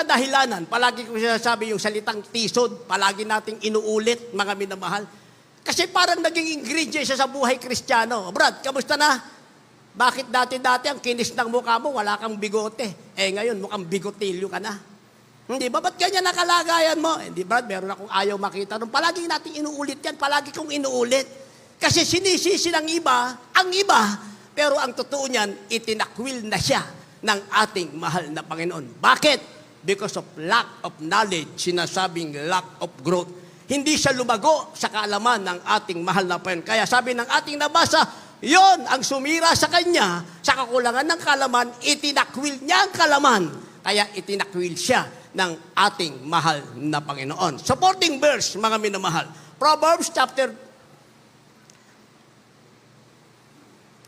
kadahilanan, palagi ko sinasabi yung salitang tisod, palagi nating inuulit, mga minamahal. Kasi parang naging ingredient siya sa buhay Kristiyano. Brad, kamusta na? Bakit dati-dati ang kinis ng mukha mo, wala kang bigote? Ngayon, mukhang bigotilyo ka na. Hindi ba? Ba't ganyan nakalagayan mo? Hindi, Brad, meron akong ayaw makita. Palagi nating inuulit yan, palagi kong inuulit. Kasi sinisisi ng iba, ang iba, pero ang totoo niyan, itinakwil na siya ng ating mahal na Panginoon. Bakit? Because of lack of knowledge, sinasabing lack of growth. Hindi siya lumago sa kaalaman ng ating mahal na Panginoon. Kaya sabi ng ating nabasa, yon ang sumira sa kanya, sa kakulangan ng kaalaman, itinakwil niya ang kaalaman. Kaya itinakwil siya ng ating mahal na Panginoon. Supporting verse, mga minamahal. Proverbs chapter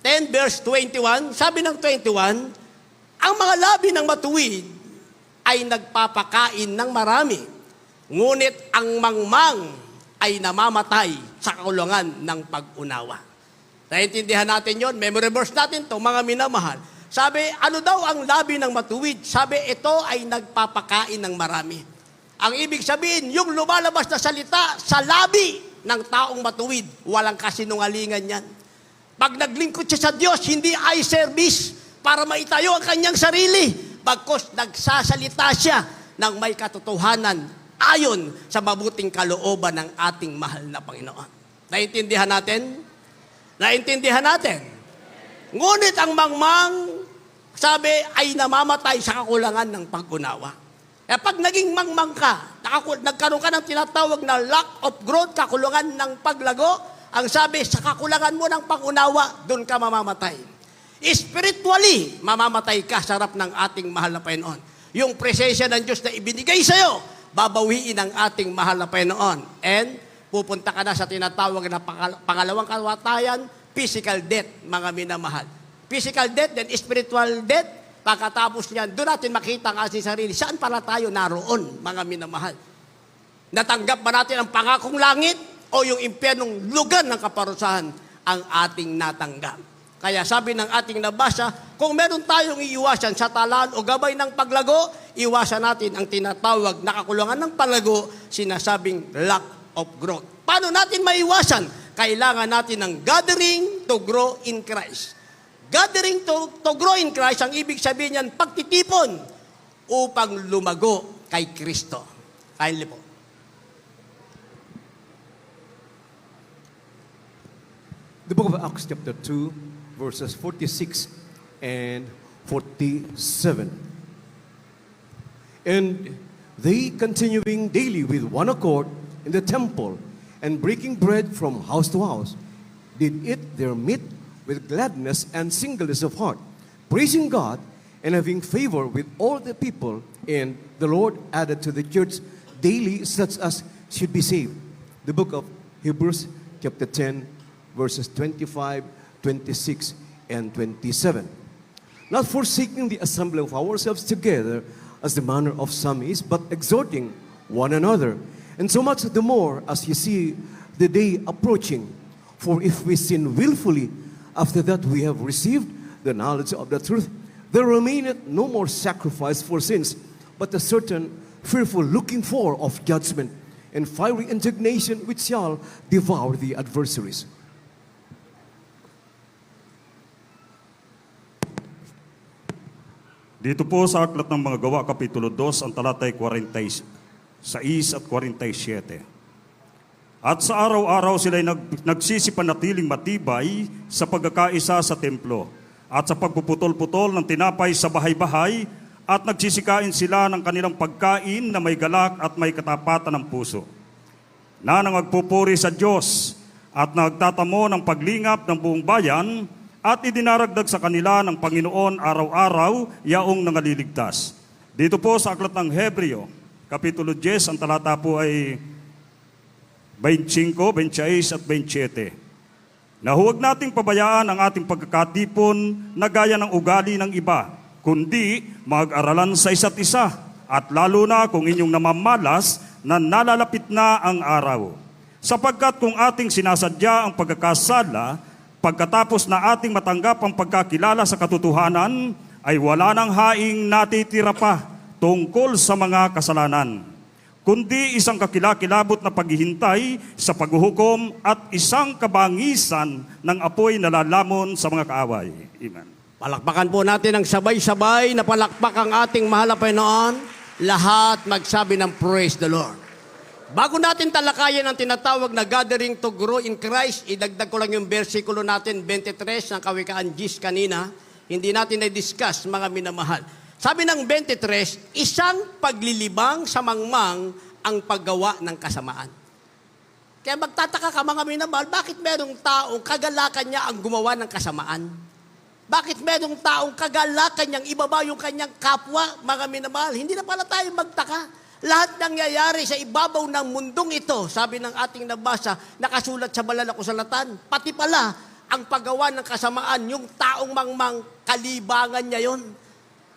10 verse 21, sabi ng 21, ang mga labi ng matuwid ay nagpapakain ng marami, ngunit ang mangmang ay namamatay sa kakulangan ng pag-unawa. Naintindihan natin yon, memory verse natin to, mga minamahal. Sabi, ano daw ang labi ng matuwid? Sabi, ito ay nagpapakain ng marami. Ang ibig sabihin, yung lumalabas na salita sa labi ng taong matuwid, walang kasinungalingan yan. Pag naglingkod siya sa Diyos, hindi eye service para maitayo ang kanyang sarili. Bagkus nagsasalita siya ng may katotohanan ayon sa mabuting kalooban ng ating mahal na Panginoon. Naintindihan natin? Naintindihan natin? Ngunit ang mangmang, sabi, ay namamatay sa kakulangan ng pag-unawa. Pag naging mangmang ka, nagkaroon ka ng tinatawag na lack of growth, kakulangan ng paglago, ang sabi, sa kakulangan mo ng pag-unawa, doon ka mamamatay. Spiritually, mamamatay ka sa harap ng ating mahal na Panginoon. Yung presensya ng Diyos na ibinigay sa'yo, babawiin ng ating mahal na Panginoon. And pupunta ka na sa tinatawag na pangalawang kamatayan, physical death, mga minamahal. Physical death, then spiritual death. Pagkatapos niyan, doon natin makita ang ating sarili. Saan pala tayo naroon, mga minamahal? Natanggap ba natin ang pangakong langit o yung impyernong lugar ng kaparusahan ang ating natanggap? Kaya sabi ng ating nabasa, kung meron tayong iiwasan sa talaan o gabay ng paglago, iwasan natin ang tinatawag na kakulangan ng paglago, sinasabing lack of growth. Paano natin maiwasan? Kailangan natin ng gathering to grow in Christ. Gathering to grow in Christ, ang ibig sabihin niyan, pagtitipon upang lumago kay Kristo. Kindly po. The book of Acts chapter 2, verses 46 and 47. And they continuing daily with one accord in the temple, and breaking bread from house to house, did eat their meat with gladness and singleness of heart, praising God and having favor with all the people. And the Lord added to the church daily such as should be saved. The book of Hebrews chapter 10, verses 25, 26, and 27. Not forsaking the assembly of ourselves together, as the manner of some is, but exhorting one another, and so much the more as you see the day approaching. For if we sin willfully, after that we have received the knowledge of the truth, there remaineth no more sacrifice for sins, but a certain fearful looking for of judgment, and fiery indignation which shall devour the adversaries. Dito po sa Aklat ng Mga Gawa, Kapitulo 2, ang talatay 46 at 47. At sa araw-araw sila'y nagsisipanatiling matibay sa pagkakaisa sa templo at sa pagpuputol-putol ng tinapay sa bahay-bahay, at nagsisikain sila ng kanilang pagkain na may galak at may katapatan ng puso, na nangagpupuri sa Diyos at nagtatamo ng paglingap ng buong bayan, at idinaragdag sa kanila ng Panginoon araw-araw yaong nangaliligtas. Dito po sa Aklat ng Hebreo, Kapitulo 10, ang talata po ay 25, 26 at 27. Na huwag nating pabayaan ang ating pagkakatipon na gaya ng ugali ng iba, kundi mag-aralan sa isa't isa, at lalo na kung inyong namamalas na nalalapit na ang araw. Sapagkat kung ating sinasadya ang pagkakasala, pagkatapos na ating matanggap ang pagkakilala sa katotohanan, ay wala nang haing natitira pa, tungkol sa mga kasalanan, kundi isang kakilakilabot na paghihintay sa paghuhukom at isang kabangisan ng apoy na lalamon sa mga kaaway. Amen. Palakpakan po natin ang sabay-sabay na palakpak ang ating mahal na Panginoon. Lahat magsabi ng praise the Lord. Bago natin talakayan ang tinatawag na gathering to grow in Christ, idagdag ko lang yung versikulo natin, 23 ng Kawikaan 10 kanina. Hindi natin na-discuss, mga minamahal. Sabi ng 23, isang paglilibang sa mangmang ang paggawa ng kasamaan. Kaya magtataka ka, mga minamahal, bakit merong taong kagalakan niya ang gumawa ng kasamaan? Bakit merong taong kagalakan niyang ibaba yung kanyang kapwa, mga minamahal? Hindi na pala tayo magtaka. Lahat nangyayari sa ibabaw ng mundong ito, sabi ng ating nabasa, nakasulat sa banal na kasulatan, pati pala ang paggawa ng kasamaan, yung taong mangmang kalibangan niya yon.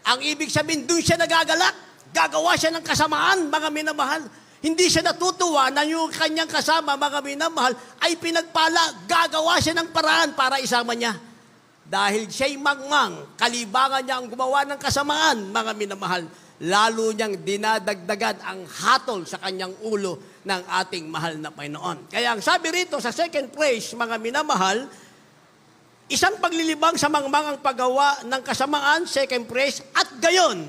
Ang ibig sabihin, doon siya nagagalak, gagawa siya ng kasamaan, mga minamahal. Hindi siya natutuwa na yung kanyang kasama, mga minamahal, ay pinagpala, gagawa siya ng paraan para isama niya. Dahil siya'y mangmang, kalibangan niya ang gumawa ng kasamaan, mga minamahal. Lalo niyang dinadagdagan ang hatol sa kanyang ulo ng ating mahal na Panginoon. Kaya ang sabi rito sa second phrase, mga minamahal, isang paglilibang sa mangmang ang paggawa ng kasamaan, second phrase, at gayon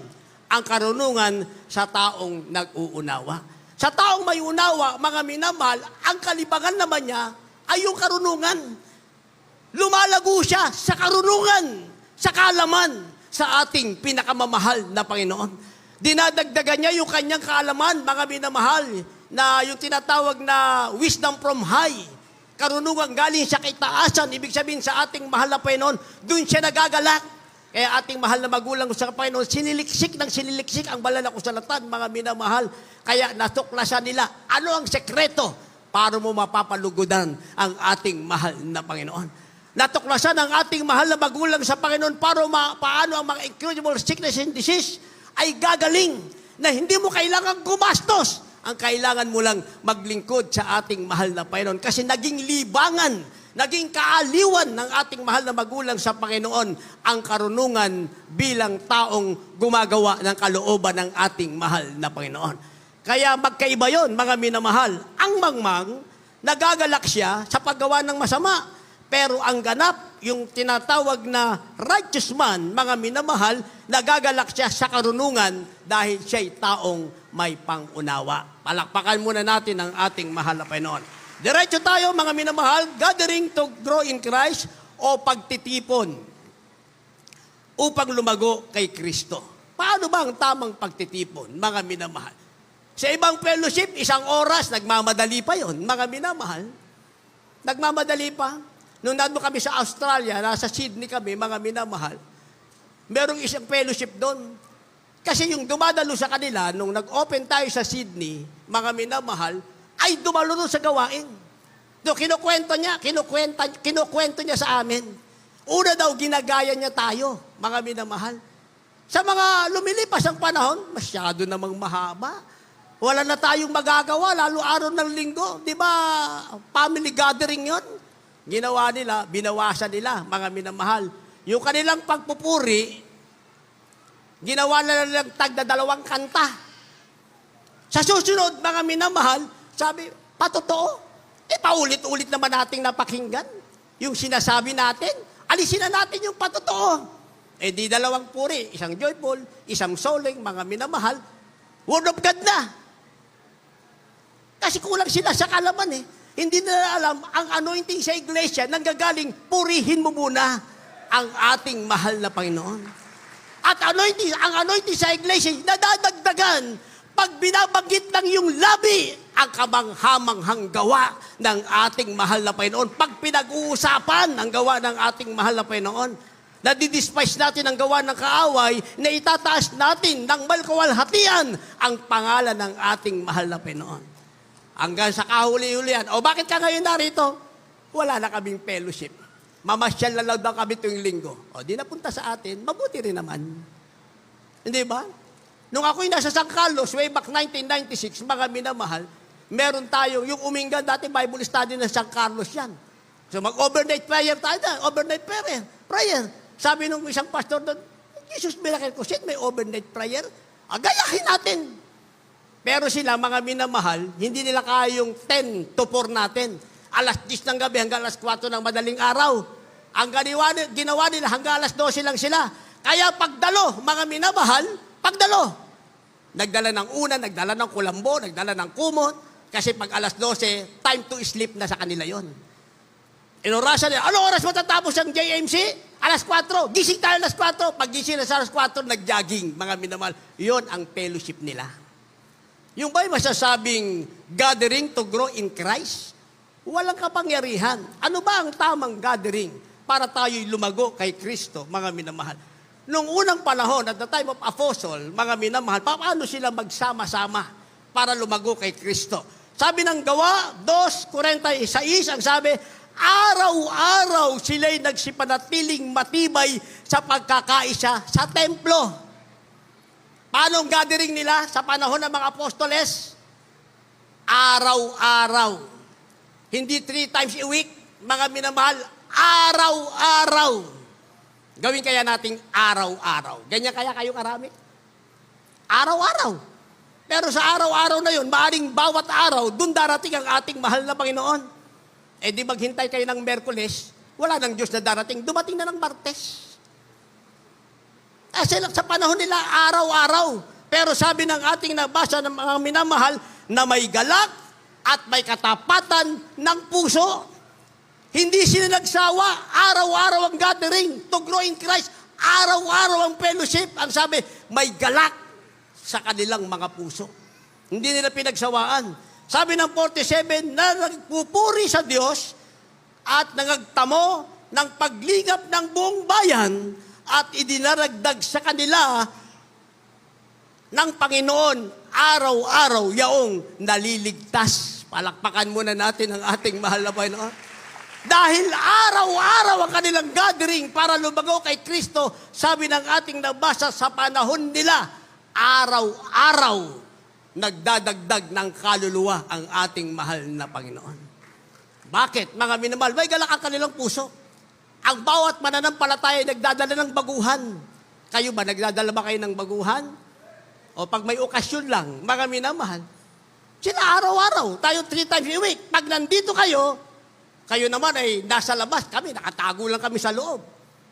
ang karunungan sa taong nag-uunawa. Sa taong may unawa, mga minamahal, ang kalibangan naman niya ay yung karunungan. Lumalago siya sa karunungan, sa kaalaman, sa ating pinakamamahal na Panginoon. Dinadagdagan niya yung kanyang kaalaman, mga minamahal, na yung tinatawag na wisdom from high. Karunungan galing sa kitaasan, ibig sabihin sa ating mahal na Panginoon, doon siya nagagalak. Kaya ating mahal na magulang sa Panginoon, siniliksik ang banal na kasulatan, mga minamahal. Kaya natuklasan nila, ano ang sekreto para mo mapapalugudan ang ating mahal na Panginoon. Natuklasan ang ating mahal na magulang sa Panginoon para paano ang mga incurable sickness and disease ay gagaling na hindi mo kailangan gumastos. Ang kailangan mo lang maglingkod sa ating mahal na Panginoon. Kasi naging libangan, naging kaaliwan ng ating mahal na magulang sa Panginoon ang karunungan bilang taong gumagawa ng kalooban ng ating mahal na Panginoon. Kaya magkaiba yon, mga minamahal. Ang mangmang, nagagalak siya sa paggawa ng masama. Pero ang ganap, yung tinatawag na righteous man, mga minamahal, nagagalak siya sa karunungan dahil siya'y taong may pangunawa. Palakpakan muna natin ang ating mahal na Panginoon. Diretso tayo, mga minamahal, gathering to grow in Christ o pagtitipon upang lumago kay Kristo. Paano ba ang tamang pagtitipon, mga minamahal? Sa ibang fellowship, 1 oras, nagmamadali pa yon, mga minamahal. Nagmamadali pa. Nung nandun kami sa Australia, nasa Sydney kami, mga minamahal, merong isang fellowship doon. Kasi yung dumadalo sa kanila, nung nag-open tayo sa Sydney, mga minamahal, ay dumalo doon sa gawain. Do, kinukwento niya sa amin. Una daw, ginagaya niya tayo, mga minamahal. Sa mga lumilipas ang panahon, masyado namang mahaba. Wala na tayong magagawa, lalo araw ng linggo. Di ba, family gathering yon? Ginawa nila, binawasan nila, mga minamahal. Yung kanilang pagpupuri, ginawa na nilang tagdadalawang kanta. Sa susunod, mga minamahal, sabi, patotoo. Paulit-ulit naman nating napakinggan. Yung sinasabi natin, alisin na natin yung patotoo. Di dalawang puri, isang joyful, isang soling, mga minamahal, word of God na. Kasi kulang sila sa kalaman Hindi na alam ang anointing sa iglesia nanggagaling, purihin mo muna ang ating mahal na Panginoon. At ang anointing sa iglesia, nadadagdagan pag binabanggit lang yung labi ang kamanghamanghang gawa ng ating mahal na Panginoon. Pag pinag-uusapan ang gawa ng ating mahal na Panginoon, nadidispise natin ang gawa ng kaaway, na itataas natin ng malkawalhatian ang pangalan ng ating mahal na Panginoon. Hanggang sa kahuli-hulihan. O bakit ka ngayon narito? Wala na kaming fellowship. Mamasyal na lang daw kami tuwing linggo. O di napunta sa atin, mabuti rin naman. Hindi ba? Nung ako'y nasa San Carlos, way back 1996, mga minamahal, meron tayo, yung umingan dati, Bible study ng San Carlos yan. So mag-overnight prayer tayo na, overnight prayer. Sabi nung isang pastor doon, Jesus Miracle Crusade, may overnight prayer. Agayahin natin. Pero sila, mga minamahal, hindi nila kaya yung 10 to 4 natin. Alas 10 ng gabi hanggang alas 4 ng madaling araw. Ang ginawa nila hanggang alas 12 lang sila. Kaya pagdalo, mga minamahal, pagdalo. Nagdala ng unan, nagdala ng kulambo, nagdala ng kumot. Kasi pag alas 12, time to sleep na sa kanila yon. Inorasan nila, ano oras matatapos ang JMC? Alas 4. Gising tayo alas 4. Pag gising na sa alas 4, nag-jogging, mga minamahal. Yon ang fellowship nila. Yung ba'y masasabing gathering to grow in Christ? Walang kapangyarihan. Ano ba ang tamang gathering para tayo'y lumago kay Kristo, mga minamahal? Noong unang panahon, at the time of apostle, mga minamahal, paano sila magsama-sama para lumago kay Kristo? Sabi ng Gawa 2:46, ang sabi, araw-araw sila'y nagsipanatiling matibay sa pagkakaisa sa templo. Paano ang gathering nila sa panahon ng mga apostoles? Araw-araw. Hindi 3 times a week, mga minamahal, araw-araw. Gawin kaya nating araw-araw. Ganyan kaya kayo karami? Araw-araw. Pero sa araw-araw na yun, maaaring bawat araw, dun darating ang ating mahal na Panginoon. Eh di maghintay kayo ng Merkules, wala nang Diyos na darating, dumating na ng Martes. Kasi sa panahon nila, araw-araw. Pero sabi ng ating nabasa ng mga minamahal, na may galak at may katapatan ng puso. Hindi sila nagsawa. Araw-araw ang gathering to grow in Christ. Araw-araw ang fellowship. Ang sabi, may galak sa kanilang mga puso. Hindi nila pinagsawaan. Sabi ng 47, na nagpupuri sa Diyos at nangagtamo ng paglingap ng buong bayan at idinaragdag sa kanila ng Panginoon araw-araw yaong naliligtas. Palakpakan muna natin ang ating mahal na Panginoon. Dahil araw-araw ang kanilang gathering para lumago kay Kristo, sabi ng ating nabasa sa panahon nila, araw-araw nagdadagdag ng kaluluwa ang ating mahal na Panginoon. Bakit? Mga minamahal, may galak ang kanilang puso. Ang bawat mananampalataya ay nagdadala ng baguhan. Kayo ba, nagdadala ba kayo ng baguhan? O pag may okasyon lang, mga minamahal, sila araw-araw, tayo 3 times a week. Pag nandito kayo, kayo naman ay nasa labas, kami, nakatago lang kami sa loob.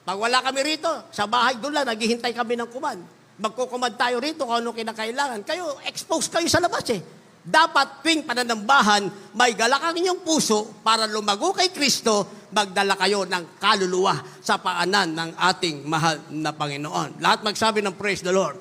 Pag wala kami rito, sa bahay doon lang, naghihintay kami ng command. Magkukumand tayo rito kung ano kinakailangan. Kayo, expose kayo sa labas eh. Dapat tuwing pananambahan, may galak ang inyong puso para lumago kay Kristo, magdala kayo ng kaluluwa sa paanan ng ating mahal na Panginoon. Lahat magsabi ng praise the Lord.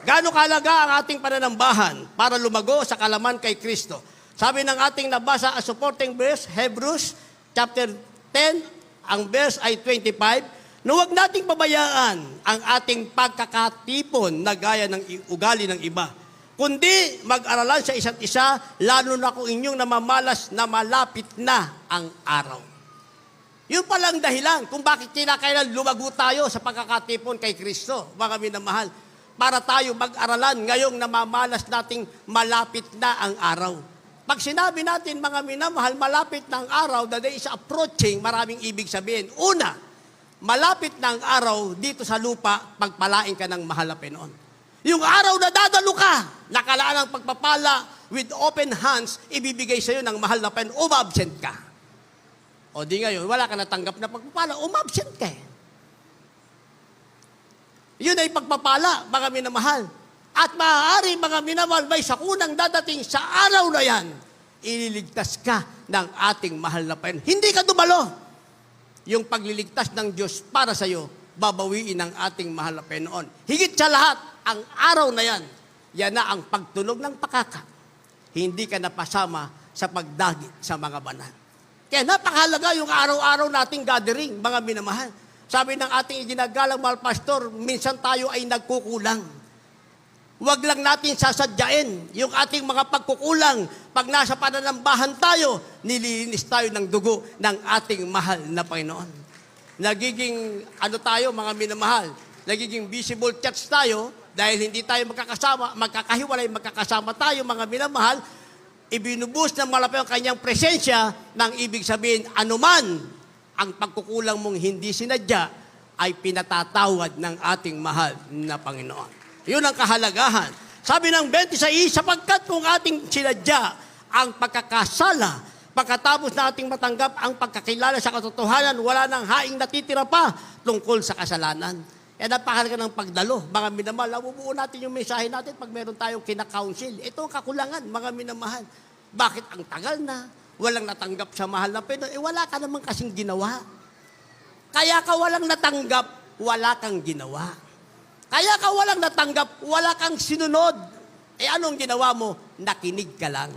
Gaano kalaga ang ating pananambahan para lumago sa kalaman kay Kristo? Sabi ng ating nabasa as supporting verse, Hebrews chapter 10, ang verse ay 25, na huwag nating pabayaan ang ating pagkakatipon na gaya ng ugali ng iba, kundi mag-aralan sa isa't isa, lalo na kung inyong namamalas na malapit na ang araw. Yun palang dahilan kung bakit kinakailan lumago tayo sa pagkakatipon kay Kristo, mga minamahal, para tayo mag-aralan ngayong namamalas nating malapit na ang araw. Pag sinabi natin, mga minamahal, malapit na ang araw, the day is approaching, maraming ibig sabihin. Una, malapit na ang araw dito sa lupa, pagpalain ka ng mahal na Panginoon. Yung araw na dadalo ka, nakalaan ang pagpapala with open hands, ibibigay sa iyo ng mahal na Panginoon, umabsent ka. O di ngayon, wala ka natanggap na pagpapala, umabsent ka. Yun ay pagpapala, mga minamahal. At maaari, mga minamahal, may sakunang dadating sa araw na yan, ililigtas ka ng ating mahal na Panginoon. Hindi ka dumalo. Yung pagliligtas ng Diyos para sa iyo, babawiin ng ating mahal na Panginoon. Higit sa lahat, ang araw na yan, yan na ang pagtunog ng pakaka. Hindi ka napasama sa pagdagit sa mga banal. Kaya napakahalaga yung araw-araw nating gathering, mga minamahal. Sabi ng ating iginagalang mahal pastor, minsan tayo ay nagkukulang. Huwag lang natin sasadyain yung ating mga pagkukulang. Pag nasa pananambahan tayo, nililinis tayo ng dugo ng ating mahal na Panginoon. Nagiging, tayo mga minamahal, nagiging visible church tayo dahil hindi tayo magkakahiwalay, magkakasama tayo mga minamahal, ibinubus ng malapit ang kanyang presensya ng ibig sabihin, anuman ang pagkukulang mong hindi sinadya ay pinatatawad ng ating mahal na Panginoon. Yun ang kahalagahan. Sabi ng 26, sapagkat kung ating sinadya ang pagkakasala, pagkatapos na ating matanggap ang pagkakilala sa katotohanan, wala nang haing natitira pa tungkol sa kasalanan. Kaya napakalaga ng pagdalo. Mga minamahal, nabubuo natin yung mensahe natin pag meron tayong kinakounsel. Ito ang kakulangan, mga minamahal. Bakit ang tagal na? Walang natanggap sa mahal na Pinoy. Wala ka naman kasing ginawa. Kaya ka walang natanggap, wala kang ginawa. Kaya ka walang natanggap, wala kang sinunod. Anong ginawa mo? Nakinig ka lang.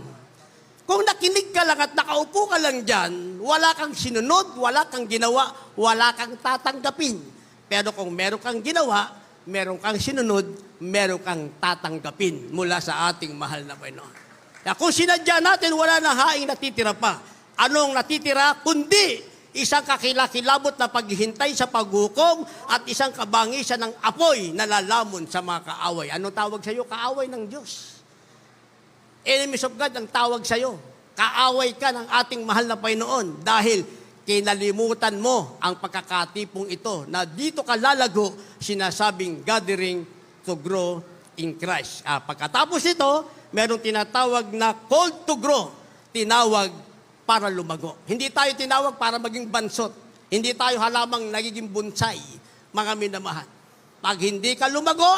Kung nakinig ka lang at nakaupo ka lang dyan, wala kang sinunod, wala kang ginawa, wala kang tatanggapin. Pero kung meron kang ginawa, meron kang sinunod, meron kang tatanggapin mula sa ating mahal na Panginoon. Kaya kung sinadya natin, wala na haing natitira pa. Anong natitira? Kundi isang kakilakilabot na paghihintay sa paghukom at isang kabangisan ng apoy na lalamon sa mga kaaway. Anong tawag sa iyo? Kaaway ng Diyos. Enemies of God ang tawag sa iyo. Kaaway ka ng ating mahal na Panginoon dahil kinalimutan mo ang pagkakatipong ito na dito ka lalago, sinasabing gathering to grow in Christ. Pagkatapos ito, merong tinatawag na called to grow, tinawag para lumago. Hindi tayo tinawag para maging bansot. Hindi tayo halamang nagiging bonsai, mga minamahal. Pag hindi ka lumago,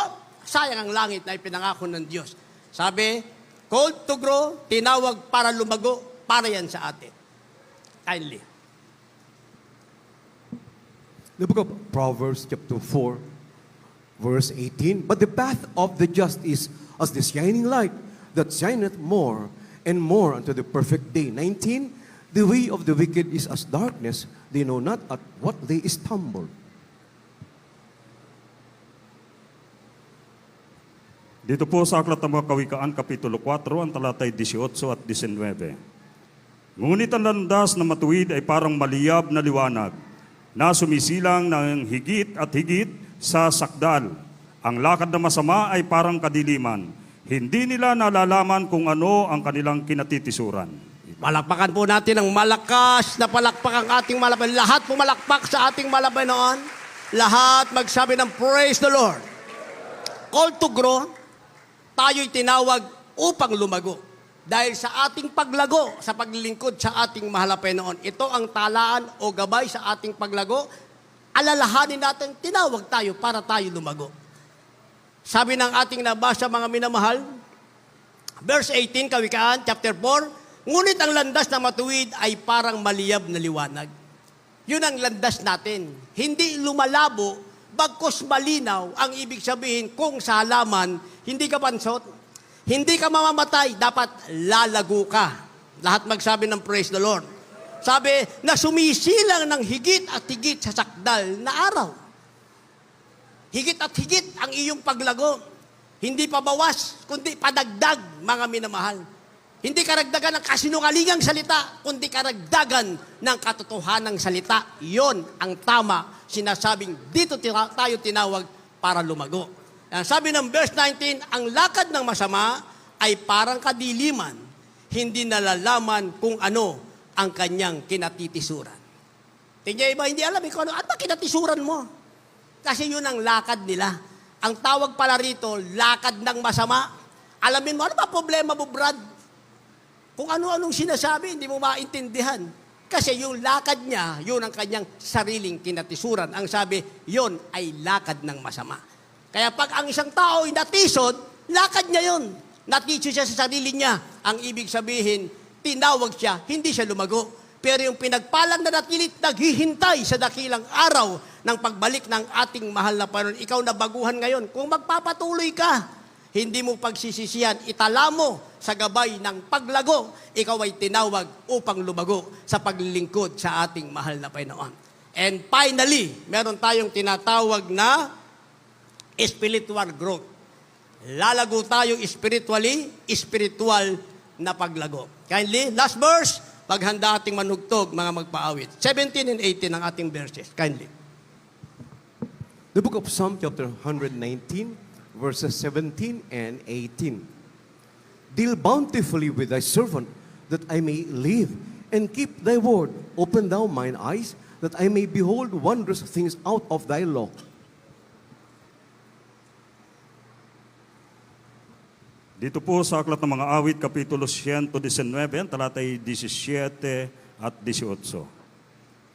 sayang ang langit na ipinangako ng Diyos. Sabi, called to grow, tinawag para lumago, para yan sa atin. Kindly. The book of Proverbs chapter 4, verse 18. But the path of the just is as the shining light that shineth more and more unto the perfect day. 19. The way of the wicked is as darkness. They know not at what they stumble. Dito po sa Aklat ng mga Kawikaan, Kapitulo 4, ang talatay 18 at 19. Ngunit ang landas na matuwid ay parang maliyab na liwanag, na sumisilang ng higit at higit sa sakdal. Ang lakad na masama ay parang kadiliman. Hindi nila nalalaman kung ano ang kanilang kinatitisuran. Palakpakan po natin ang malakas na palakpak ang ating malabay. Lahat pumalakpak sa ating malabay noon. Lahat magsabi ng praise the Lord. Call to grow, tayo'y tinawag upang lumago. Dahil sa ating paglago, sa paglilingkod sa ating mahal na Panginoon, ito ang talaan o gabay sa ating paglago, alalahanin natin, tinawag tayo para tayo lumago. Sabi ng ating nabasa mga minamahal, verse 18, Kawikaan, chapter 4, ngunit ang landas na matuwid ay parang maliyab na liwanag. Yun ang landas natin. Hindi lumalabo, bagkus malinaw, ang ibig sabihin kung sa halaman, hindi ka pansot, hindi ka mamamatay, dapat lalago ka. Lahat magsabi ng praise the Lord. Sabi na sumisilang ng higit at higit sa sakdal na araw. Higit at higit ang iyong paglago. Hindi pa bawas, kundi padagdag, mga minamahal. Hindi karagdagan ng kasinungalingang salita, kundi karagdagan ng katotohanang salita. Iyon ang tama, sinasabing dito tayo tinawag para lumago. Sabi ng verse 19, ang lakad ng masama ay parang kadiliman, hindi nalalaman kung ano ang kanyang kinatitisuran. Tingnan iba, hindi alam kung ano ba kinatisuran mo. Kasi yun ang lakad nila. Ang tawag pala rito, lakad ng masama. Alamin mo, ano ba problema mo, Brad? Kung ano-anong sinasabi, hindi mo maintindihan. Kasi yung lakad niya, yun ang kanyang sariling kinatisuran. Ang sabi, yun ay lakad ng masama. Kaya pag ang isang tao ay natisod, lakad niya yun. Natisod siya sa sarili niya. Ang ibig sabihin, tinawag siya, hindi siya lumago. Pero yung pinagpalang na natilit, naghihintay sa dakilang araw ng pagbalik ng ating mahal na Panginoon. Ikaw na baguhan ngayon. Kung magpapatuloy ka, hindi mo pagsisisihan, itala mo sa gabay ng paglago, ikaw ay tinawag upang lumago sa paglilingkod sa ating mahal na Panginoon. And finally, meron tayong tinatawag na spiritual growth. Lalago tayo spiritual na paglago. Kindly, last verse, paghanda ating manugtog, mga magpaawit. 17 and 18 ang ating verses. Kindly. The book of Psalm chapter 119, verses 17 and 18. Deal bountifully with thy servant, that I may live, and keep thy word. Open thou mine eyes, that I may behold wondrous things out of thy law. Dito po sa Aklat ng Mga Awit, Kapitulo 119, talatay 17 at 18.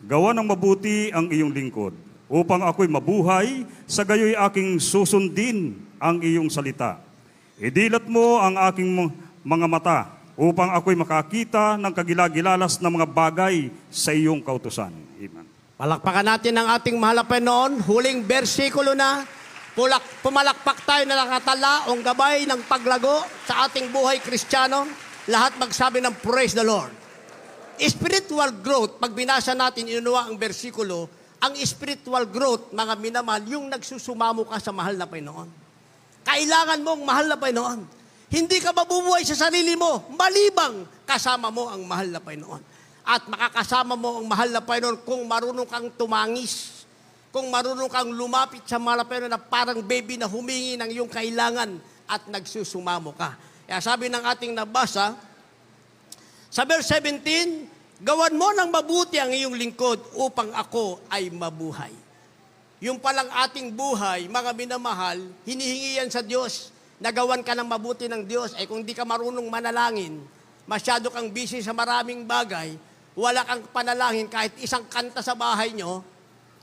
Gawa ng mabuti ang iyong lingkod, upang ako'y mabuhay, sa gayoy aking susundin ang iyong salita. Idilat mo ang aking mga mata, upang ako'y makakita ng kagilagilalas na mga bagay sa iyong kautusan. Amen. Palakpakan natin ang ating mahal na Panginoon. Huling bersikulo na. Pumalakpak tayo na nakatala o gabay ng paglago sa ating buhay Kristiyano. Lahat magsabi ng praise the Lord. Spiritual growth, pag binasa natin, inunuwa ang bersikulo, ang spiritual growth, mga minamahal, yung nagsusumamo ka sa mahal na Panginoon. Kailangan mong mahal na Panginoon. Hindi ka mabubuhay sa sarili mo, malibang kasama mo ang mahal na Panginoon. At makakasama mo ang mahal na Panginoon kung marunong kang tumangis, kung marunong kang lumapit sa mahal na Panginoon na parang baby na humingi ng iyong kailangan at nagsusumamo ka. Kaya sabi ng ating nabasa, sa verse 17, gawan mo ng mabuti ang iyong lingkod upang ako ay mabuhay. Yung palang ating buhay, mga minamahal, hinihingi yan sa Diyos. Nagawan ka ng mabuti ng Diyos. Eh kung di ka marunong manalangin, masyado kang busy sa maraming bagay, wala kang panalangin kahit isang kanta sa bahay nyo,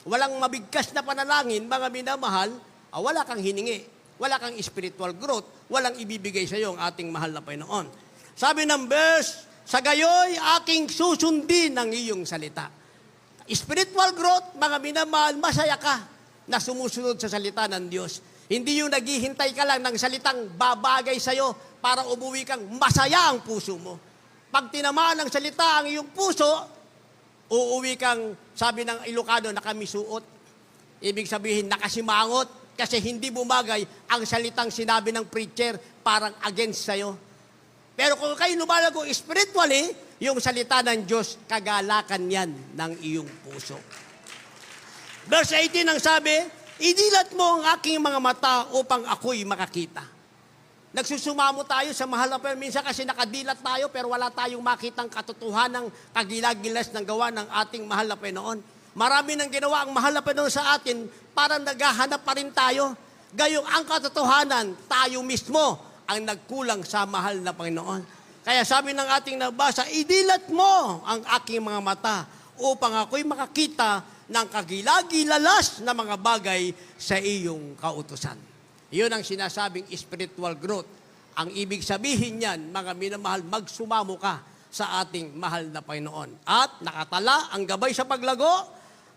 walang mabigkas na panalangin, mga minamahal, wala kang hiningi. Wala kang spiritual growth. Walang ibibigay sa iyo ang ating mahal na Panginoon. Sabi ng verse, sa gayoy aking susundin ang iyong salita. Spiritual growth, mga minamahal, masaya ka na sumusunod sa salita ng Diyos. Hindi yung naghihintay ka lang ng salitang babagay sa iyo para umuwi kang masaya ang puso mo. Pag tinamaan ng salita ang iyong puso, uuwi kang, sabi ng Ilocano, nakamisuot. Ibig sabihin, nakasimangot kasi hindi bumagay ang salitang sinabi ng preacher parang against sa'yo. Pero kung kayo lumalago spiritually, yung salita ng Diyos, kagalakan yan ng iyong puso. Verse 18 ang sabi, idilat mo ang aking mga mata upang ako'y makakita. Nagsusumamo tayo sa mahal na Panginoon. Minsan kasi nakadilat tayo pero wala tayong makitang katotohanan ng kagilagilas ng gawa ng ating mahal na Panginoon. Marami nang ginawa ang mahal na Panginoon sa atin para naghahanap pa rin tayo. Gayong ang katotohanan, tayo mismo ang nagkulang sa mahal na Panginoon. Kaya sabi ng ating nabasa, idilat mo ang aking mga mata upang ako'y makakita ng kagilagilalas na mga bagay sa iyong kautusan. Iyon ang sinasabing spiritual growth. Ang ibig sabihin niyan, mga minamahal, magsumamo ka sa ating mahal na Panginoon. At nakatala ang gabay sa paglago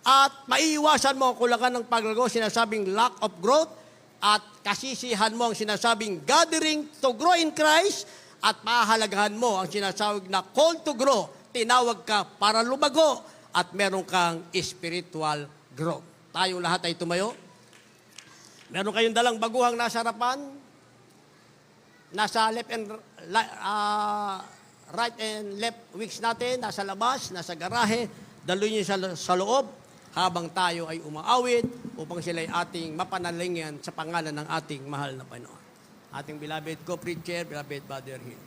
at maiiwasan mo ang kulangan ng paglago, sinasabing lack of growth, at kasisihan mo ang sinasabing gathering to grow in Christ, at mahahalagahan mo ang sinasabing na call to grow. Tinawag ka para lumago at meron kang spiritual growth. Tayong lahat ay tumayo. Meron kayong dalang baguhang nasa harapan, nasa left and right and left wings natin, nasa labas, nasa garahe, daluin niyo sa loob habang tayo ay umaawit upang sila ay ating mapanalingyan sa pangalan ng ating mahal na Panginoon. Ating beloved co-preacher, beloved Brother Hill.